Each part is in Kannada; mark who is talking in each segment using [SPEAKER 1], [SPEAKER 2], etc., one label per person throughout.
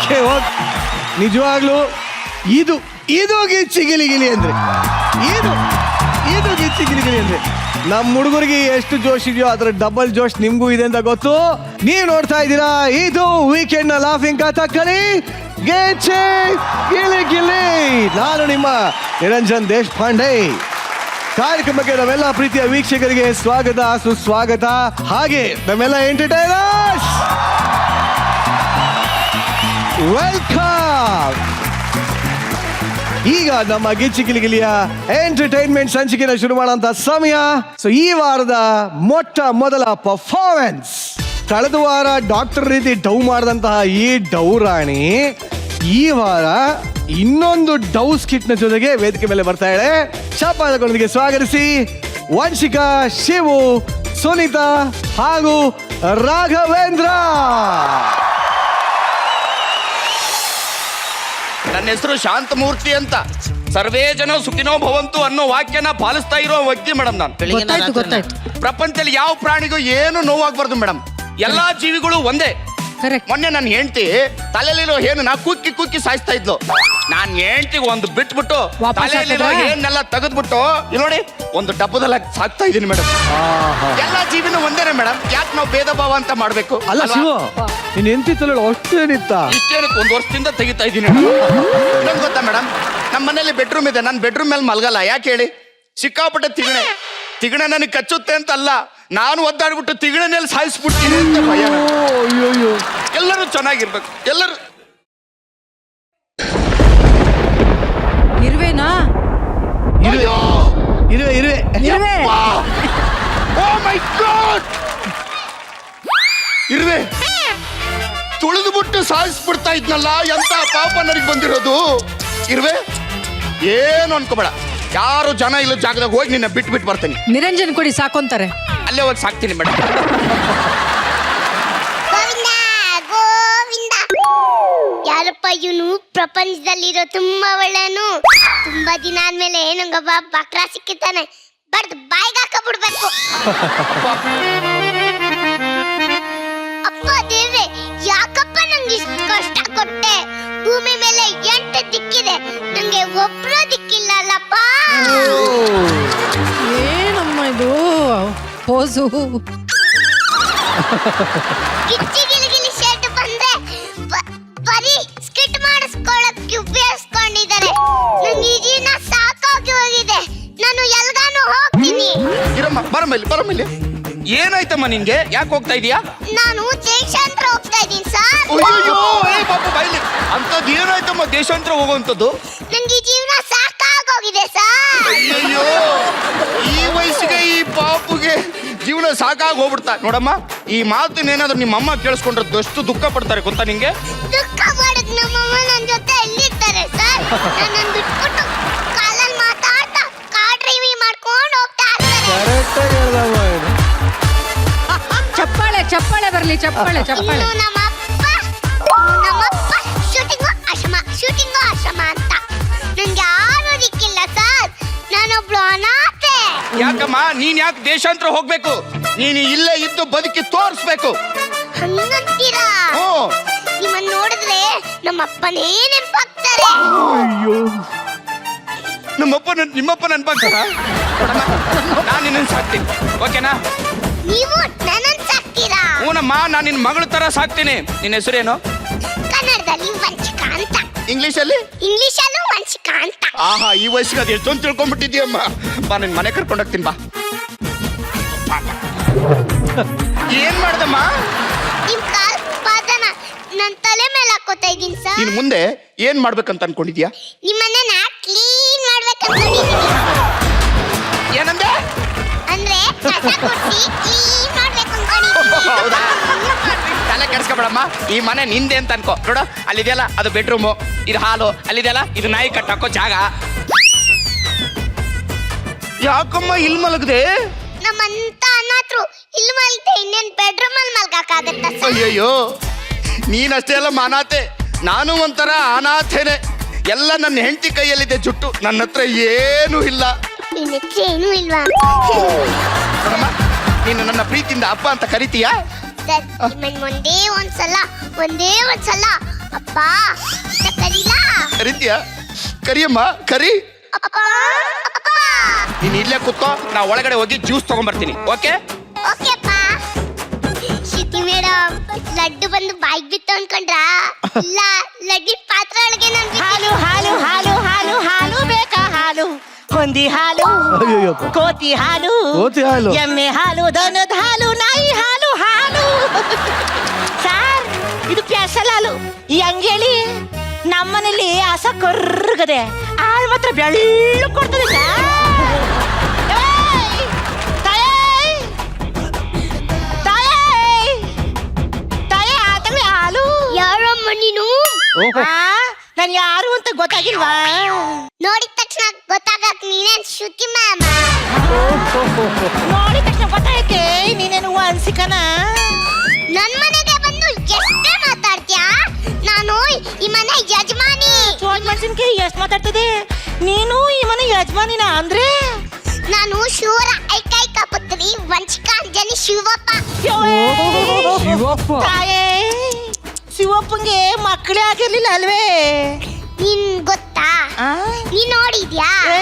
[SPEAKER 1] ಓಕೆ ನಿಜವಾಗ್ಲು ಇದು ಇದು ಗಿಚ್ಚಿ ಗಿಲಿಗಿಲಿ ಅಂದ್ರೆ ಇದು ಗಿಚ್ಚಿ ಗಿಲಿಗಿಲಿ ಅಂದ್ರೆ ನಮ್ಮ ಹುಡುಗರಿಗೆ ಎಷ್ಟು ಜೋಶ್ ಇದೆಯೋ ಅದರ ಡಬಲ್ ಜೋಶ್ ನಿಮ್ಗೂ ಇದೆ ಅಂತ ಗೊತ್ತು. ನೀವು ನೋಡ್ತಾ ಇದ್ದೀರಾ ಇದು ವೀಕೆಂಡ್ ನ ಲಾಫಿಂಗ್ ಕಥಕ್ಕಳಿ ಗಿಚ್ಚಿ ಗಿಲಿಗಿಲಿ. ನಾನು ನಿಮ್ಮ ನಿರಂಜನ್ ದೇಶಪಾಂಡೆ. ಕಾರ್ಯಕ್ರಮಕ್ಕೆ ನಮ್ಮೆಲ್ಲ ಪ್ರೀತಿಯ ವೀಕ್ಷಕರಿಗೆ ಸ್ವಾಗತ ಸುಸ್ವಾಗತ. ಹಾಗೆ ನಮ್ಮೆಲ್ಲ ಎಂಟರ್ಟೈನರ್ಸ್ ವೆಲ್ಕಮ್. ಈಗ ನಮ್ಮ ಗಿಚ್ಚಿ ಗಿಲಿಗಿಲಿಯ ಎಂಟರ್ಟೈನ್ಮೆಂಟ್ ಸಂಚಿಕೆನ ಶುರು ಮಾಡುವಂತ ಸಮಯ. ಸೊ ಈ ವಾರದ ಮೊದಲ ಪರ್ಫಾರ್ಮೆನ್ಸ್. ಕಳೆದ ವಾರ ಡಾಕ್ಟರ್ ರೀತಿ ಡೌ ಮಾಡಿದಂತಹ ಈ ಡೌ ರಾಣಿ ಈ ವಾರ ಇನ್ನೊಂದು ಡೌ ಸ್ಕಿಟ್ ನ ಜೊತೆಗೆ ವೇದಿಕೆ ಮೇಲೆ ಬರ್ತಾ ಇದ್ದಾಳೆ. ಚಾಪಾಳಗಳೊಂದಿಗೆ ಸ್ವಾಗತಿಸಿ ವಂಶಿಕಾ, ಶಿವು, ಸುನೀತಾ ಹಾಗೂ ರಾಘವೇಂದ್ರ.
[SPEAKER 2] ನನ್ನ ಹೆಸರು ಶಾಂತಮೂರ್ತಿ ಅಂತ. ಸರ್ವೇ ಜನ ಸುಖಿನೋ ಭವಂತು ಅನ್ನೋ ವಾಕ್ಯನ ಪಾಲಿಸ್ತಾ ಇರೋ ವ್ಯಕ್ತಿ ಮೇಡಮ್ ನಾನು.
[SPEAKER 3] ಗೊತ್ತಾಯ್ತು.
[SPEAKER 2] ಪ್ರಪಂಚದಲ್ಲಿ ಯಾವ ಪ್ರಾಣಿಗೂ ಏನು ನೋವಾಗಬಾರ್ದು ಮೇಡಮ್. ಎಲ್ಲಾ ಜೀವಿಗಳು ಒಂದೇ. ಮೊನ್ನೆ ನನ್ನ ಹೆಂಡತಿ ತಲೆಯಲ್ಲಿರೋ ಹೇನು ಕುಕ್ಕಿ ಕುಕ್ಕಿ ಸಾಯಿಸ್ತಾ ಇದ್ಲು. ನಾನ್ ಹೆಂಡತಿಗೆ ಒಂದು ಬಿಟ್ಬಿಟ್ಟು ತಲೆಯಲ್ಲಿರೋ ಏನೆಲ್ಲ ತೆಗೆದ್ಬಿಟ್ಟು ಇಲ್ಲಿ ನೋಡಿ ಒಂದು ಡಬ್ಬದಲ್ಲಿ ಸಾಕ್ತಾ ಇದೀನಿ ಮೇಡಮ್. ಎಲ್ಲಾ ಜೀವಿನೂ ಒಂದೇನೆ ಮೇಡಮ್. ಯಾಕೆ ನಾವು ಭೇದ ಭಾವ ಅಂತ ಮಾಡ್ಬೇಕು?
[SPEAKER 1] ಅಲ್ಲ ಶಿವ, ನೀನ್ ಎಂತಿ ತಲೆ ಅಷ್ಟೇನಿತ್ತ?
[SPEAKER 2] ಇಷ್ಟೇನಕ್ಕೆ 1 ವರ್ಷದಿಂದ ತೆಗಿತಾ ಇದ್ದೀನಿ. ಇನ್ನೊಂದು ಗೊತ್ತಾ ಮೇಡಮ್, ನಮ್ಮ ಮನೇಲಿ ಬೆಡ್ರೂಮ್ ಇದೆ. ನಾನು ಬೆಡ್ರೂಮ್ ಮೇಲೆ ಮಲ್ಗಲ್ಲ. ಯಾಕೆ ಹೇಳಿ? ಸಿಕ್ಕಾಪಟ್ಟೆ ತಿಗಣೆ ನನಗೆ ಕಚ್ಚುತ್ತೆ ಅಂತ ಅಲ್ಲ, ನಾನು ಒದ್ದಾಡ್ಬಿಟ್ಟು ತಿಗಣೆಯಲ್ಲಿ ಸಾಯಿಸ್ಬಿಡ್ತೀನಿ ಅಂತ ಭಯ. ಎಲ್ಲರೂ ಚೆನ್ನಾಗಿರ್ಬೇಕು. ಎಲ್ಲರೂ
[SPEAKER 3] ಇರುವೆನಾ?
[SPEAKER 1] ಇರುವೆ.
[SPEAKER 2] ಓ ಮೈ ಗಾಡ್! ಇರುವೆ ತುಳಿದ್ಬಿಟ್ಟು ಸಾಯಿಸ್ಬಿಡ್ತಾ ಇದ್ನಲ್ಲ, ಎಂತ ಪಾಪ ನನಗೆ ಬಂದಿರೋದು. ಇರುವೆ ಏನು ಅನ್ಕೋಬೇಡ. ಯಾರು ಜನ ಇಲ್ಲ ಜಾಗದಾಗ ಹೋಗಿ ನಿನ್ನ ಬಿಟ್ಬಿಟ್ಟು ಬರ್ತೀನಿ.
[SPEAKER 3] ನಿರಂಜನ್ ಕೊಡಿ ಸಾಕೊಂತಾರೆ.
[SPEAKER 2] ಅಲ್ಲೇ ಹೋಗಿ ಸಾಕ್ತೀನಿ ಮೇಡಮ್.
[SPEAKER 4] ಯಾರಪ್ಪ ಇವನು? ಪ್ರಪಂಚದಲ್ಲಿರೋ ತುಂಬಾ ಒಳ್ಳೆನು. ತುಂಬಾ ದಿನ ಆದ್ಮೇಲೆ ನಂಗೊಬ್ಬ ಬಕ್ರ ಸಿಕ್ಕಿತಾನೆ. ಬಡ್ದು ಬಾಯಿಗೆ ಹಾಕಬಿಡ್ಬೇಕು. ಅಪ್ಪ ದೇವ್ರೆ, ಯಾಕಪ್ಪ ನಂಗೆ ಇಷ್ಟು ಕಷ್ಟ ಕೊಟ್ಟೆ? ಭೂಮಿ ಮೇಲೆ 8 ದಿಕ್ಕಿದೆ, ನಂಗೆ ಒಬ್ರು ದಿಕ್ಕಿಲ್ಲಲ್ಲಪ್ಪ.
[SPEAKER 3] ಏನಮ್ಮ ಇದು ಪೋಸು?
[SPEAKER 4] ಗಿಚ್ಚಿ ಗಿಲಿಗಿಲಿ ಶೆಡ್ ಬಂದ್ರೆ ಬರೀ ಸ್ಕಿಟ್ ಮಾಡಿಸ್ಕೊಳ್ಳೋಕೆ ಉಪಯೋಗಿಸ್ಕೊಂಡಿದ್ದಾರೆ. ನಂಗೆ ಈ ಜೀವನ ಸಾಕಾಗಿ ಹೋಗಿದೆ. ನಾನು ಎಲ್ಗಾನು ಹೋಗ್ತೀನಿ.
[SPEAKER 2] ಇರಮ್ಮ, ಬರಮೇಲೆ ಏನಾಯ್ತಮ್ಮ ನಿನ್ಗೆ? ಯಾಕೆ ಹೋಗ್ತಾ ಇದೀಯಾ?
[SPEAKER 4] ನಾನು ದೇಶಾಂತರ ಹೋಗ್ತಾ ಇದ್ದೀನಿ ಸರ್.
[SPEAKER 2] ಅಯ್ಯೋ, ಪಾಪ ಬೈಲಿ. ಅಂತದ್ ಏನಾಯ್ತಮ್ಮ ದೇಶಾಂತರ ಹೋಗುವಂಥದ್ದು?
[SPEAKER 4] ನಂಗೆ ಈ ಜೀವನ ಸಾಕಾಗೋಗಿದೆ ಸರ್.
[SPEAKER 2] ಅಯ್ಯೋ, ಈ ವಯಸ್ಸಿಗೆ ಈ ಪಾಪುಗೆ ಜೀವನ ಸಾಕಾಗಿ ಹೋಗ್ಬಿಡ್ತಾ. ನೋಡಮ್ಮ, ಈ ಮಾತನ್ನೇನಾದ್ರೂ ನಿಮ್ಮ ಅಮ್ಮ ಕೇಳಿಸ್ಕೊಂಡ್ರೆ ಎಷ್ಟು ದುಃಖ ಪಡ್ತಾರೆ ಗೊತ್ತಾ ನಿಂಗೆ?
[SPEAKER 4] ದುಃಖ ಮಾಡಕ್ ನಮ್ಮಮ್ಮ ನನ್ನ ಜೊತೆ ಎಲ್ಲಿರ್ತಾರೆ ಸರ್? ನನ್ನ ಬಿಟ್ಬಿಟ್ಟು ಕಾಲಲ್ಲಿ ಮಾತಾಡ್ತಾ ಕಾರ್ ಡ್ರೈವಿಂಗ್ ಮಾಡ್ಕೊಂಡು ಹೋಗ್ತಾ ಇರ್ತಾರೆ.
[SPEAKER 3] ಚಪ್ಪಾಳೆ ಬರ್ಲಿ. ಚಪ್ಪಾಳೆ.
[SPEAKER 4] ಇನ್ನು ನಮ್ಮಪ್ಪ ಶೂಟಿಂಗು ಆಶ್ರಮ ಅಂತ. ನನ್ಗೆ ಯಾರು ದಿಕ್ಕಿಲ್ಲ ಸರ್. ನಾನೊಬ್ಳು ಅನಾಥೆ.
[SPEAKER 2] ಯಾಕಮ್ಮ ನೀನ್ ಯಾಕೆ ದೇಶಾಂತರ ಹೋಗ್ಬೇಕು? ನೀನು ಇಲ್ಲೇ ಇದ್ದು ಬದುಕಿ ತೋರಿಸ್ಬೇಕು.
[SPEAKER 4] ಹಂಗಂತೀರಾ? ನಿಮ್ಮನ್ನ ನೋಡಿದ್ರೆ ನಮ್ಮಪ್ಪನೇ ನೆನಪಾಗ್ತಾರೆ.
[SPEAKER 2] ನಿಮ್ಮಪ್ಪ ನೆನಪಾಗ್ತಾರ? ನಾನು ನಿನ್ನ ಸಾಕ್ತೀನಿ, ಓಕೆನಾ?
[SPEAKER 4] ನೀವು ನನ್ನನ್ನು ಸಾಕ್ತೀರಾ?
[SPEAKER 2] ಹೂನಮ್ಮ, ನಾನು ನಿನ್ನ ಮಗಳ ತರ ಸಾಕ್ತೀನಿ. ನಿನ್ನ ಹೆಸರೇನು?
[SPEAKER 4] ಕನ್ನಡದಲ್ಲಿ ವಂಶಿಕಾ ಅಂತ.
[SPEAKER 2] ಇಂಗ್ಲಿಷಲ್ಲೂ
[SPEAKER 4] ವಂಶಿಕಾ ಅಂತ.
[SPEAKER 2] ಆಹಾ, ಈ ವಯಸ್ಸಿಗೆ ಅದು ಎಷ್ಟೊಂದು ತಿಳ್ಕೊಂಡ್ಬಿಟ್ಟಿದ್ಯಮ್ಮ. ಬಾ, ನಿನ್ ಮನೆ ಕರ್ಕೊಂಡೋಗ್ತೀನಿ ಬಾ. ಏನ್ ಮಾಡ್ದಮ್ಮ?
[SPEAKER 4] ನಿಮ್ ಕಾಲ್ ಪಾದನ ನನ್ ತಲೆ ಮೇಲೆ ಹಾಕೋತಾ ಇದೀನಿ ಸರ್.
[SPEAKER 2] ಇನ್ ಮುಂದೆ ಏನ್ ಮಾಡ್ಬೇಕಂತ ಅನ್ಕೊಂಡಿದ್ಯಾ?
[SPEAKER 4] ನಿಮ್ಮನ್ನ ಕ್ಲೀನ್ ಮಾಡ್ಬೇಕಂತ.
[SPEAKER 2] ಏನಂದೆ?
[SPEAKER 4] ಅಂದ್ರೆ ಕಸ ಕೊಟ್ಟಿ ಕ್ಲೀನ್ ಮಾಡ್ಬೇಕು ಅನ್ಕೊಂಡಿದ್ದೀನಿ.
[SPEAKER 2] ಹೌದಾ? ತಲೆ ಕೆಡ್ಸ್ಕೊಬೇಡಮ್ಮ. ಈ ಮನೆ ನಿಂದೆ ಅಂತ ಅನ್ಕೋ. ನೋಡು, ಅಲ್ಲಿದೆಯಲ್ಲ ಅದು ಬೆಡ್ರೂಮು, ಇದು ಹಾಲು, ಅಲ್ಲಿದೆಯಲ್ಲ ಇದು ನಾಯಿ ಕಟ್ಟಾಕೋ ಜಾಗ. ಯಾಕಮ್ಮ ಇಲ್ಲಿ ಮಲಗದೆ?
[SPEAKER 4] ನಮ್ಮಂತ ಅನಾಥರು ಇಲ್ಲಿ ಮಲ್ತೆ ಇನ್ನೇನ್ ಬೆಡ್ರೂಮ್ ಅಲ್ಲಿ ಮಲ್ಗಕ್ಕಾಗತ್ತ ಸರ್?
[SPEAKER 2] ಅಯ್ಯಯ್ಯೋ, ನೀನಷ್ಟೇ ಅಲ್ಲ ಅನಾಥೆ, ನಾನು ಒಂಥರ ಅನಾಥೇನೆ. ಎಲ್ಲ ನನ್ನ ಹೆಂಡತಿ ಕೈಯಲ್ಲಿದೆ ಜುಟ್ಟು, ನನ್ನ ಹತ್ರ ಏನೂ ಇಲ್ಲ.
[SPEAKER 4] ನಿನ್ನ ಹತ್ರ ಏನೂ ಇಲ್ವಾ?
[SPEAKER 2] ನೀನು ನನ್ನ ಪ್ರೀತಿಯಿಂದ ಅಪ್ಪ ಅಂತ ಕರಿತೀಯಾ?
[SPEAKER 4] ಸರ್, ನಿಮ್ಮನ್ನ ಒಂದೇ ಒಂದ್ಸಲ ಅಪ್ಪ ನಾ ಕರೀಲಾ?
[SPEAKER 2] ಕರಿತೀಯ? ಕರಿಯಮ್ಮ ಕರಿ.
[SPEAKER 4] ಅಪ್ಪ ಅಪ್ಪ
[SPEAKER 2] ನೀನ್ ಇಲ್ಲೇ ಕೂತ್ಕೋ, ನಾ ಒಳಗಡೆ ಹೋಗಿ ಜ್ಯೂಸ್ ತಗೊಂಡ್ಬರ್ತೀನಿ. ಓಕೆ?
[SPEAKER 4] ಓಕೆ ಅಪ್ಪ. ಶ್ರುತಿ ಮೇಡಮ್, ಲಡ್ಡು ಬಂದು ಬಾಯಿಗೆ ಬಿತ್ತು ಅನ್ಕೊಂಡ್ರಾ? ಇಲ್ಲ, ಲಡ್ಡಿ ಪಾತ್ರೆ ಒಳಗೆ ನಾನು
[SPEAKER 5] ಹಾಲು ಹಾಲು ಹಾಲು ಹಾಲು ಹಾಲು ಬೇಕಾ ಹಾಲು, ಹೊಂದಿ ಹಾಲು,
[SPEAKER 1] ಅಯ್ಯಯ್ಯಪ್ಪ.
[SPEAKER 5] ಕೋತಿ ಹಾಲು,
[SPEAKER 1] ಕೋತಿ ಹಾಲು.
[SPEAKER 5] ಎಮ್ಮೆ ಹಾಲು, ದನದ ಹಾಲು, ನಾಯಿ ಹಾಲು ಹಾಲು. ಸಾರ್, ಇದು ಸ್ಪೆಷಲ್ ಹಾಲು. ಈ ಅಂಗೇಳಿ ನಮ್ಮನೇಲಿ ಹಸ ಕರ್ಗದೆ, ಹಾಲು ಮಾತ್ರ ಬೆಳ್ಳು ಕೊಡ್ತದೆ ಸಾರ್. ಏಯ್! ತಾಯೇ! ತಾಯೇ! ತಾಯೇ, ಆತಂದ್ರೆ ಹಾಲು.
[SPEAKER 4] ಯಾರಮ್ಮ ನೀನು?
[SPEAKER 1] ಓಹೋ.
[SPEAKER 5] ನಾನು ಯಾರು ಅಂತ ಗೊತ್ತಾಗಿಲ್ವಾ?
[SPEAKER 4] ನೋಡಿದ ತಕ್ಷಣ ಗೊತ್ತಾಗಕ್ ನೀನೇನ್ ಶ್ರುತಿ ಮ್ಯಾಮ್?
[SPEAKER 5] ನೋಡಿದ ತಕ್ಷಣ ಗೊತ್ತಾಯ್ತೆ ನೀನೇನು ಅನ್ಸಿಕನ?
[SPEAKER 4] ನನ್ ಮನೆಗೆ ಬಂದು ಎಷ್ಟೇ ಮಾತಾಡ್ತೀಯಾ? ನಾನು ಈ ಮನೆ ಯಜಮಾನಿ.
[SPEAKER 5] ಚೋಟ್ ಮೆಣಸಿನ್ಕಾಯಿ ಎಷ್ಟು ಮಾತಾಡ್ತದೆ ನೀನು? ಈ ಮನೆ ಯಜಮಾನಿನ ಅಂದ್ರೆ?
[SPEAKER 4] ನಾನು ಶಿವರ ಐಕೈಕ ಪುತ್ರಿ ವಂಚಿಕಾಂಜನಿ ಶಿವಪ್ಪ.
[SPEAKER 1] ಶಿವಪ್ಪ.
[SPEAKER 5] ತಾಯೇ, ಶಿವಪ್ಪಂಗೆ ಮಕ್ಕಳೇ ಆಗಿರ್ಲಿಲ್ಲ ಅಲ್ವೇ?
[SPEAKER 4] ನಿನ್ ಗೊತ್ತಾ?
[SPEAKER 5] ಆ?
[SPEAKER 4] ನೀನ್ ನೋಡಿದ್ಯಾ?
[SPEAKER 5] ಏ,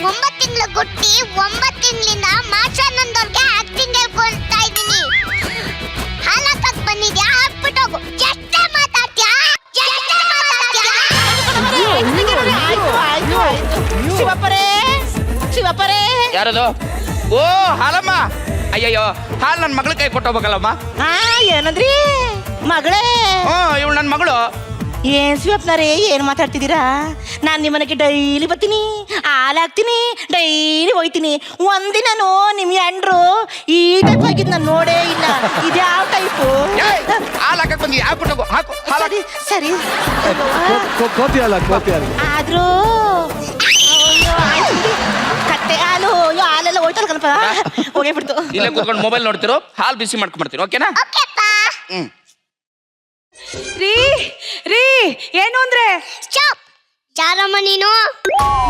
[SPEAKER 4] 9 ತಿಂಗಳು ಗುಟ್ಟಿ 9 ತಿಂಗಳಿಂದ ಮಾಚಾನಂದವ್ರಿಗೆ ಆಕ್ಟಿಂಗ್ ಹೇಳ್ಕೊಳ್ತಾ ಇದ್ದೀನಿ. ಹಾಲಕ್ಕಕ್ ಬಂದಿದ್ಯಾ? ಹಾಕ್ಬಿಟ್ಟೋಗು. ಎಷ್ಟೇ ಮಾತಾಡ್ತೀಯಾ? ಎಷ್ಟೇ ಮಾತಾಡ್ತೀಯಾ?
[SPEAKER 5] ಆಯ್ತು ಆಯ್ತು ಆಯ್ತು. ಶಿವಪ್ಪರೇ, ಶಿವಪ್ಪರೇ.
[SPEAKER 2] ಯಾರದು? ಓ ಹಾಲಮ್ಮ. ಅಯ್ಯಯ್ಯೋ, ಹಾಲು ನನ್ನ ಮಗಳ ಕೈ ಕೊಟ್ಟೋಗ್ಬೇಕಲ್ಲಮ್ಮ.
[SPEAKER 5] ಹಾ, ಏನಂದ್ರಿ ಮಗಳೇ?
[SPEAKER 2] ಇವಳು ನನ್ನ ಮಗಳು.
[SPEAKER 5] ಏನ್ ಶಿವಪ್ಪನರೇ, ಏನ್ ಮಾತಾಡ್ತಿದ್ದೀರಾ? ನಾನ್ ನಿಮ್ಮನೆಗೆ ಡೈಲಿ ಬರ್ತೀನಿ, ಹಾಲಾಕ್ತೀನಿ, ಡೈಲಿ ಹೋಯ್ತೀನಿ. ಒಂದಿನನು ನಿಮ್ ಎಂಡ್ರು ಈ ಟೈಪ್ ಆಗಿದ್ ನಾನು ನೋಡೇ ಇಲ್ಲ. ಇದ್ಯಾವ ಟೈಪು?
[SPEAKER 2] ಹಾಲು ಹಾಕಕ್ ಬಂದಿ, ಹಾಕ್ಬಿಟ್ಟೋಗು. ಹಾಕು ಹಾಲು.
[SPEAKER 5] ಸರಿ ಸರಿ.
[SPEAKER 1] ಕೋತಿ ಹಾಲ, ಕೋತಿ ಹಾಲು.
[SPEAKER 5] ಆದ್ರೂ ಅಯ್ಯೋ, ಆಯ್ತು ಬಿಡಿ. ಕತ್ತೆ ಹಾಲು, ಅಯ್ಯೋ ಹಾಲೆಲ್ಲ ಹೋಯ್ತಲ್ಲ ಕಣಪ್ಪ, ಹೋಗೇ ಬಿಡ್ತು.
[SPEAKER 2] ಇಲ್ಲೇ ಕೂತ್ಕೊಂಡು ಮೊಬೈಲ್ ನೋಡ್ತಿರೋ, ಹಾಲು ಬಿಸಿ ಮಾಡ್ಕೊಂಡ್ಬರ್ತೀನಿ. ಓಕೆನಾ?
[SPEAKER 4] ಓಕೆಪ್ಪ.
[SPEAKER 2] ಹ್ಮ್.
[SPEAKER 3] ರೀ ರೀ, ಏನು ಅಂದ್ರೆ?
[SPEAKER 4] ಸ್ಟಾಪ್. ಯಾರಮ್ಮ ನೀನು?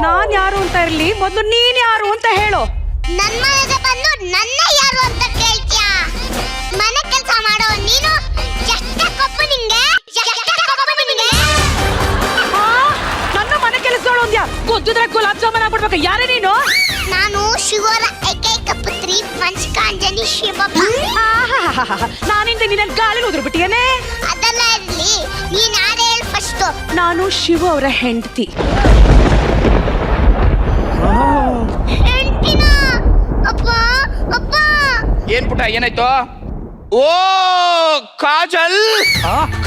[SPEAKER 3] ನಾನ್ ಯಾರು ಅಂತ ಇರ್ಲಿ, ಮೊದ್ಲು ನೀನ್ ಯಾರು ಅಂತ ಹೇಳು.
[SPEAKER 4] ನನ್ ಮನೆಗೆ ಬಂದು ನನ್ನ ಯಾರು ಅಂತ ಕೇಳ್ತೀಯಾ? ಮನೆ ಕೆಲಸ ಮಾಡೋ ನೀನು ಎಷ್ಟೇ ಕೊಪ್ಪು ನಿಂಗೆ? ಎಷ್ಟೇ ಕೊಪ್ಪು ನಿಂಗೆ?
[SPEAKER 3] ಆ, ನನ್ನ ಮನೆ ಕೆಲಸದವಳು ಅಂದ್ಯಾ? ಗೊತ್ತಿದ್ರೆ ಗುಲಾಬ್ ಜಾಮೂನ್ ಆಗ್ಬಿಡ್ಬೇಕು. ಯಾರೇ ನೀನು?
[SPEAKER 4] ನಾನು ಶಿವರ ಏಕೈಕ ಪುತ್ರಿ ವಂಚಿಕಾಂಜನಿ ಶಿವಪ್ಪ.
[SPEAKER 3] ನಾನಿಂದ ನಿನ್ನ ಗಾಳಿ ಉದುರು ಬಿಟ್ಟಿಯೇನೆ.
[SPEAKER 4] ಅದೆಲ್ಲ ಇರ್ಲಿ, ನೀನ್ ಯಾರು ಹೇಳಿ ಫಸ್ಟ್?
[SPEAKER 3] ನಾನು ಶಿವ ಅವರ ಹೆಂಡತಿ.
[SPEAKER 4] ಹೆಂಡ್ತಿನ? ಅಪ್ಪ ಅಪ್ಪ.
[SPEAKER 2] ಏನ್ ಪುಟ್ಟ, ಏನಾಯ್ತು? ಓ ಕಾಜಲ್.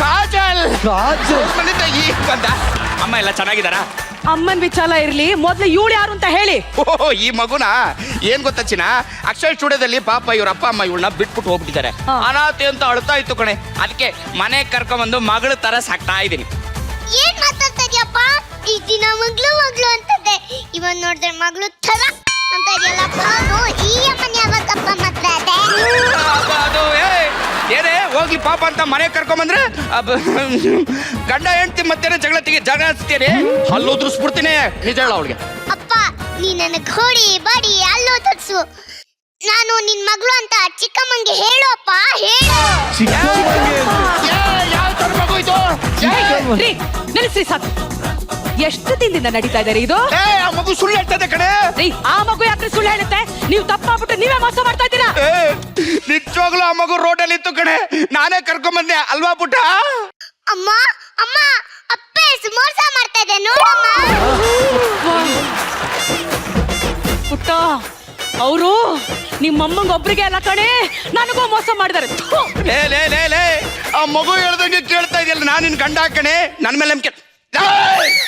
[SPEAKER 2] ಕಾಜಲ್
[SPEAKER 1] ಕಾಜಲ್.
[SPEAKER 2] ಮನೆಯಿಂದ ಈಗ ಬಂದ. ಅಮ್ಮ ಎಲ್ಲ ಚೆನ್ನಾಗಿದಾರಾ?
[SPEAKER 3] ಅಮ್ಮನ್ ವಿಚಾರ ಇರ್ಲಿ, ಮೊದ್ಲು ಇವಳು ಯಾರು ಅಂತ ಹೇಳಿ.
[SPEAKER 2] ಓಹೋ, ಈ ಮಗುನ ಏನ್ ಗೊತ್ತಾ ಚಿನ್ನ, ಅಕ್ಷಯ್ ಸ್ಟುಡಿಯೋದಲ್ಲಿ ಪಾಪ ಇವ್ರ ಅಪ್ಪ ಅಮ್ಮ ಇವಳನ್ನ ಬಿಟ್ಬಿಟ್ಟು ಹೋಗ್ಬಿಟ್ಟಿದ್ದಾರೆ.
[SPEAKER 3] ಹಾ.
[SPEAKER 2] ಅನಾಥೆ ಅಂತ ಅಳ್ತಾ ಇತ್ತು ಕಣೆ. ಅದಕ್ಕೆ ಮನೆಗೆ ಕರ್ಕೊಂಡ್ಬಂದು ಮಗಳ ತರ ಸಾಕ್ತಾ ಇದೀನಿ.
[SPEAKER 4] ಏನ್ ಮಾತಾಡ್ತಾ ಇದೀಯಪ್ಪ? ಈ ದಿನ ಮಗ್ಳು ಮಗ್ಳು ಅಂತದೆ, ಇವನ್ ನೋಡಿದ್ರೆ ಮಗ್ಳು ತರ ಅಂತ ಇದೆಯಲ್ಲಪ್ಪ. ಈ ಅಮ್ಮನ ಯಾವಾಗಪ್ಪ ಮಾತಾಡೆ?
[SPEAKER 2] ಅದು ಏನೇ ಹೋಗ್ಲಿ ಪಾಪ ಅಂತ ಮನೆ ಕರ್ಕೊಂಬಂದ್ರೆ ಗಂಡ ಹೆಂಡ್ತಿ ಮತ್ತೇನೆ ಜಗಳ ಹಚ್ತೀರಿ, ಹಲ್ಲು ಉದುರಿಸ್ಬಿಡ್ತೀನಿ. ನಿಜ ಹೇಳ ಅವಳಿಗೆ.
[SPEAKER 4] ಅಪ್ಪ, ನೀ ನನಗ್ ಹೊಡಿ ಬಡಿ ಅಲ್ಲೋ ತರ್ಸು. ನಾನು ನಿನ್ ಮಗಳು ಅಂತ ಚಿಕ್ಕಮ್ಮಂಗೆ ಹೇಳು ಅಪ್ಪ, ಹೇಳು.
[SPEAKER 1] ಚಿಕ್ಕಮ್ಮಂಗೆ ಅಂತೆ.
[SPEAKER 2] ಯಾವ ತರ ಮಗು ಇದು?
[SPEAKER 3] ರೀ, ನಿಲ್ಲಿಸಿ ಸಾಕು. ಎಷ್ಟು ದಿನದಿಂದ ನಡೀತಾ ಇದ್ದಾರೆ ಇದು?
[SPEAKER 2] ಆ ಮಗು ಸುಳ್ಳು ಹೇಳ್ತದೆ ಕಣೆ.
[SPEAKER 3] ರೀ, ಆ ಮಗು ಯಾಕೆ ಸುಳ್ಳು ಹೇಳುತ್ತೆ? ನೀವು ತಪ್ಪಾಗ್ಬಿಟ್ಟು ನೀವೇ ಮೋಸ ಮಾಡ್ತಾ ಇದ್ದೀರಾ.
[SPEAKER 2] ನಿಜವಾಗ್ಲೂ ಆ ಮಗು ರೋಡಲ್ಲಿ ಇತ್ತು ಕಣೆ, ನಾನೇ ಕರ್ಕೊಂಬಂದೆ ಅಲ್ವಾ ಪುಟ್ಟ?
[SPEAKER 4] ಅಮ್ಮ ಅಮ್ಮ, ಅಪ್ಪೆ ಮೋಸ ಮಾಡ್ತಾ ಇದೆ ನೋಡಮ್ಮ.
[SPEAKER 3] ಪುಟ್ಟ, ಅವರು ನಿಮ್ಮಮ್ಮಂಗ ಒಬ್ರಿಗೆ ಅಲ್ಲ ಕಣೆ, ನನಗೂ ಮೋಸ ಮಾಡಿದಾರೆ. ಥು.
[SPEAKER 2] ಲೇ ಆ ಮಗು ಹೇಳ್ದಂಗೆ ಕೇಳ್ತಾ ಇದೆಯಲ್ಲ, ನಾನು ನಿನ್ ಗಂಡ ಕಣೆ, ನನ್ನ ಮೇಲೆ ನಂಬಿಕೆ.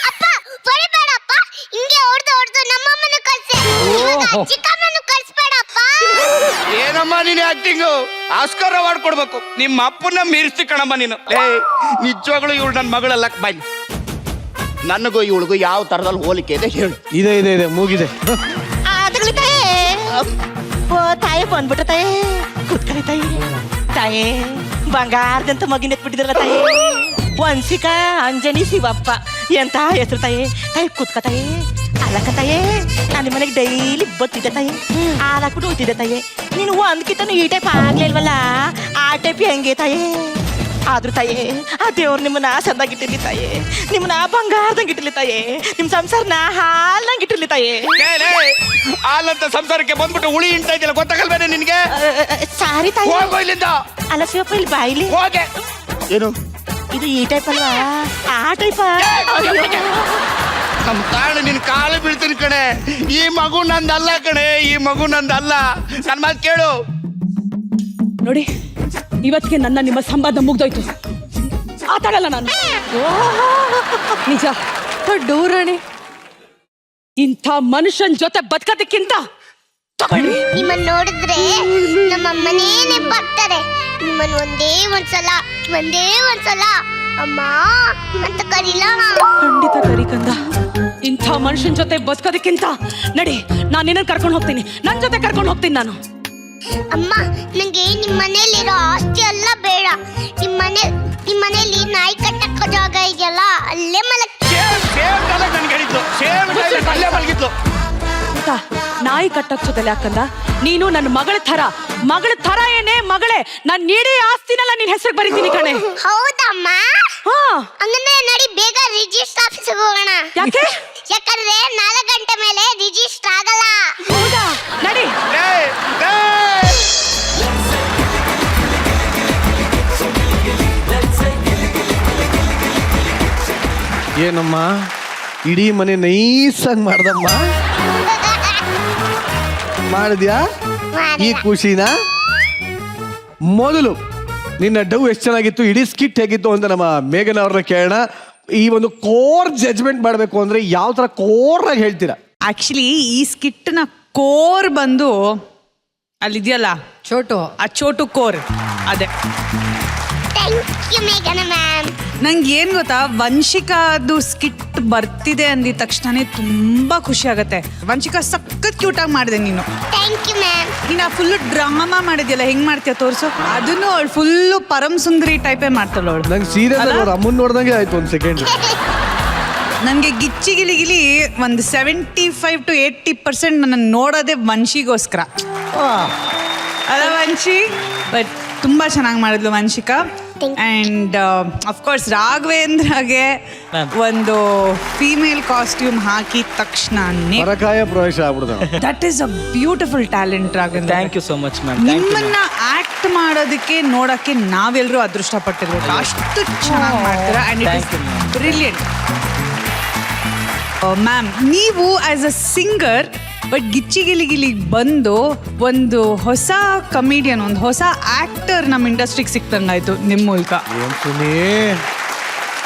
[SPEAKER 4] ಅಪ್ಪ ಬರಬೇಡಪ್ಪ, ಹಿಂಗೆ ಹೊಡೆದು ನಮ್ಮಮ್ಮನ ಕಳ್ಸಿ, ಇವಾಗ ಚಿಕ್ಕಮ್ಮನ ಕಳ್ಸ್ಬೇಡಪ್ಪ.
[SPEAKER 2] ಏನಮ್ಮ ನೀನು ಆಕ್ಟಿಂಗು? ಆಸ್ಕರ್ ಅವಾರ್ಡ್ ಕೊಡ್ಬೇಕು. ನಿಮ್ಮ ಅಪ್ಪನ ಮೀರಿಸ್ತಿ ಕಣಮ್ಮ ನೀನು. ನಿಜವಾಗ್ಲೂ ಇವಳು ನನ್ನ ಮಗಳಲ್ಲ. ಬಾಯ್, ನನಗೂ ಇವಳಿಗೂ ಯಾವ ತರದಲ್ಲಿ ಹೋಲಿಕೆ ಇದೆ ಹೇಳು.
[SPEAKER 1] ಇದೆ ಇದೆ ಇದೆ, ಮೂಗಿದೆ.
[SPEAKER 5] ಆದಗಲಿ ತಾಯೇ. ಓ ತಾಯಿ ಬಂದ್ಬಿಟ್ಟ ತಾಯೇ, ಕುತ್ಕಲಿ ತಾಯಿ. ತಾಯೇ, ಬಂಗಾರದಂತ ಮಗಿನ ಎತ್ಬಿಟ್ಟಿದ್ರಲ್ಲ ತಾಯಿ. ವಂಶಿಕಾ ಅಂಜನಿ ಶಿವಪ್ಪ ಎಂತ ಹೆಸರು ತಾಯಿ. ತಾಯಿ ಕುತ್ಕ ತಾಯಿ, ಹಾಲಕ್ಕ ತಾಯಿ. ನಾನು ಮನೆಗೆ ಡೈಲಿ ಬತ್ತಿದ್ದೆ ತಾಯಿ, ಹಾಲಾಕ್ಬಿಟ್ಟು ಹೋಗ್ತಿದ್ದೆ ತಾಯಿ. ನೀನು ಒಂದ್ಕಿಂತನೂ ಈ ಟೈಪ್ ಆಗ್ಲಿಲ್ವಲ್ಲ, ಆ ಟೈಪ್ ಹೆಂಗೆ ತಾಯಿ? ಆದ್ರೂ ತಾಯೇ ಆ ದೇವ್ರು ನಿಮ್ಮನ್ನ ಚಂದಾಗಿಟ್ಟಿರ್ಲಿ ತಾಯೇ, ನಿಮ್ಮನ್ನ ಬಂಗಾರದಂಗೆ ಇಟ್ಟಿರ್ಲಿ ತಾಯೇ, ನಿಮ್ ಸಂಸಾರನ ಹಾಲ್ದಂಗೆ ಇಟ್ಟಿರ್ಲಿ ತಾಯೇ.
[SPEAKER 2] ಹಾಲಂತ ಸಂಸಾರಕ್ಕೆ ಬಂದ್ಬಿಟ್ಟು ಹುಳಿ ಇಂಟ ಇದೆಯಲ್ಲ ಗೊತ್ತಾಗಲ್ವೇನೆ ನಿನ್ಗೆ?
[SPEAKER 5] ಸಾರಿ ತಾಯಿ.
[SPEAKER 2] ಹೋಗೋ ಇಲ್ಲಿಂದ.
[SPEAKER 5] ಅಲ್ಲ ಶಿವಪ್ಪ ಇಲ್ಲಿ ಬಾಯಿಲಿ
[SPEAKER 2] ಹೋಗೆ. ಏನು
[SPEAKER 5] ಇದು ಈ ಟೈಪ್ ಅಲ್ವಾ ಆ ಟೈಪಾ?
[SPEAKER 2] ನಮ್ ಕಾಳು ನಿನ್ ಕಾಲು ಬೀಳ್ತೀನಿ ಕಣೆ. ಈ ಮಗು ನಂದಲ್ಲ ಕಣೆ, ಈ ಮಗು ನಂದಲ್ಲ. ನನ್ ಮಾತು ಕೇಳು.
[SPEAKER 3] ನೋಡಿ, ಇವತ್ತಿಗೆ ನನ್ನ ನಿಮ್ಮ ಸಂವಾದ ಮುಗ್ದೋಯ್ತು. ಆತಾಡಲ್ಲ ನಾನು. ನಿಜ ಡೂರಣಿ, ಇಂಥ ಮನುಷ್ಯನ್ ಜೊತೆ ಬದುಕೋದಕ್ಕಿಂತ ತಗೊಳ್ಳಿ.
[SPEAKER 4] ನಿಮ್ಮನ್ನ ನೋಡಿದ್ರೆ ನಮ್ಮ ಅಮ್ಮನೇ ನೆನಪಾಗ್ತಾರೆ. ನಿಮ್ಮನ್ನ ಒಂದೇ ಒಂದ್ಸಲ ಅಮ್ಮ ಅಂತ ಕರೀಲ.
[SPEAKER 3] ಖಂಡಿತ ಕರಿ ಕಂದ. ಇಂಥ ಮನುಷ್ಯನ್ ಜೊತೆ ಬದುಕೋದಕ್ಕಿಂತ ನಡಿ, ನಾನು ನಿನ್ನ ಕರ್ಕೊಂಡು ಹೋಗ್ತೀನಿ. ನನ್ನ ಜೊತೆ ಕರ್ಕೊಂಡು ಹೋಗ್ತೀನಿ ನಾನು.
[SPEAKER 4] ಅಮ್ಮ, ನಂಗೆ ನಿಮ್ಮ ಮನೇಲಿರೋ ಆಸ್ತಿ ಎಲ್ಲ ಬೇಡ. ನಿಮ್ಮ ಮನೇಲಿ ನಾಯಿ ಕಟ್ಟಕ್ಕ ಜಾಗ ಇದೆಯಲ್ಲ, ಅಲ್ಲೇ
[SPEAKER 2] ನನ್ಗೆ ಹೇಳಿದ್ದು ಅಲ್ಲೇ ಮಲಗಿದ್ಲು.
[SPEAKER 3] ಆಯ್ತಾ? ನಾಯಿ ಕಟ್ಟಕ್ ಜೊತೆಲಿ ಯಾಕಂದ ನೀನು ನನ್ನ ಮಗಳ ಥರ ಏನೇ ಮಗಳೇ. ನಾನು ನೀಡೇ ಆಸ್ತಿನೆಲ್ಲ ನಿನ್ ಹೆಸರಿಗೆ ಬರೀತೀನಿ ಕಣೆ.
[SPEAKER 4] ಹೌದಮ್ಮ.
[SPEAKER 3] ಹಾ,
[SPEAKER 4] ಹಂಗಂದ್ರೆ ನಡಿ ಬೇಗ ರಿಜಿಸ್ಟರ್ ಆಫೀಸ್ಗೆ ಹೋಗೋಣ.
[SPEAKER 3] ಯಾಕೆ?
[SPEAKER 4] ಯಾಕಂದ್ರೆ 4 ಗಂಟೆ ಮೇಲೆ ರಿಜಿಸ್ಟರ್ ಆಗಲ್ಲ.
[SPEAKER 3] ಹೌದಾ? ನಡಿ.
[SPEAKER 1] ಏನಮ್ಮ ಇಡೀ ಮನೆ ನೈಸಾಗಿ ಮಾಡ್ದಮ್ಮ. ಮಾಡಿದ್ಯಾ ಈ ಖುಷಿನ? ಮೊದಲು ನಿನ್ನ ಡವ್ ಎಷ್ಟು ಚೆನ್ನಾಗಿತ್ತು, ಇಡೀ ಸ್ಕಿಟ್ ಹೇಗಿತ್ತು ಅಂತ ನಮ್ಮ ಮೇಘನ ಅವ್ರನ್ನ ಕೇಳೋಣ. ಈ ಒಂದು ಕೋರ್ ಜಡ್ಜ್ಮೆಂಟ್ ಮಾಡಬೇಕು ಅಂದ್ರೆ ಯಾವ ತರ ಕೋರ್ ಆಗಿ ಹೇಳ್ತೀರಾ?
[SPEAKER 6] ಆಕ್ಚುಲಿ ಈ ಸ್ಕಿಟ್ನ ಕೋರ್ ಬಂದು ಅಲ್ಲಿದೆಯಲ್ಲ ಆ ಚೋಟು ಕೋರ್ ಅದೇ.
[SPEAKER 4] ಥ್ಯಾಂಕ್ ಯು ಮೇಘನ ಮ್ಯಾಮ್.
[SPEAKER 6] ನಂಗೆ ಏನ್ ಗೊತ್ತಾ, ವಂಶಿಕಾದು ಸ್ಕಿಟ್ ಬರ್ತಿದೆ ಅಂದಿದ ತಕ್ಷಣನೇ ತುಂಬಾ ಖುಷಿ ಆಗತ್ತೆ. ವಂಶಿಕಾ ಸಖತ್ ಕ್ಯೂಟ್ ಆಗಿ ಮಾಡಿದೆ ನೀನು.
[SPEAKER 4] Thank you ma'am.
[SPEAKER 6] ನೀನು ಆ ಫುಲ್ಲು ಡ್ರಾಮಾ ಮಾಡಿದ್ಯಲ್ಲ, ಹೆಂಗ್ ಮಾಡ್ತೀಯ ತೋರ್ಸು. ಅದನ್ನು ಅವಳು ಫುಲ್ಲು ಪರಂ ಸುಂದರಿ ಟೈಪೇ ಮಾಡ್ತಾಳ ಅವಳು.
[SPEAKER 1] ನಂಗೆ ಸೀರಿಯಸ್ ಅವ್ರ ಅಮ್ಮನ್ ನೋಡ್ದಂಗೆ ಆಯ್ತು ಒಂದು ಸೆಕೆಂಡ್.
[SPEAKER 6] ನನಗೆ ಗಿಲಿ ಒಂದು 75 to 80% ನನ್ನ ನೋಡೋದೇ ವಂಶಿಗೋಸ್ಕರ ಅಲ್ಲ ವಂಶಿ. ಬಟ್ ತುಂಬಾ ಚೆನ್ನಾಗಿ ಮಾಡಿದ್ಲು ವಂಶಿಕಾ. ಅಂಡ್ ಅಫ್ಕೋರ್ಸ್ ರಾಘವೇಂದ್ರಗೆ ಒಂದು ಫೀಮೇಲ್ ಕಾಸ್ಟ್ಯೂಮ್ ಹಾಕಿದ ತಕ್ಷಣ
[SPEAKER 1] ಪರಕಾಯ ಪ್ರವೇಶ ಆಗ್ಬಿಡ್ತಾನೆ.
[SPEAKER 6] That is a beautiful talent Raghavendra.
[SPEAKER 7] Thank you so much ma'am.
[SPEAKER 6] ನಿಮ್ಮನ್ನ ಆಕ್ಟ್ ಮಾಡೋದಕ್ಕೆ ನೋಡಕ್ಕೆ ನಾವೆಲ್ಲರೂ ಅದೃಷ್ಟ ಪಟ್ಟಿರ್ಬೇಕು. ಅಷ್ಟು ಚೆನ್ನಾಗಿ ಮಾಡ್ತೀರಾ and it is brilliant. Ma'am, ನೀವು ಆಸ್ ಅ ಸಿಂಗರ್ ಬಟ್ ಗಿಲಿಗಿಲಿಗೆ ಬಂದು ಒಂದು ಹೊಸ ಕಮಿಡಿಯನ್, ಒಂದು ಹೊಸ ಆಕ್ಟರ್ ನಮ್ಮ ಇಂಡಸ್ಟ್ರಿಗೆ ಸಿಕ್ತಂಗಾಯ್ತು ನಿಮ್ಮ ಮೂಲಕ.
[SPEAKER 1] ಏನ್ ಸುನಿ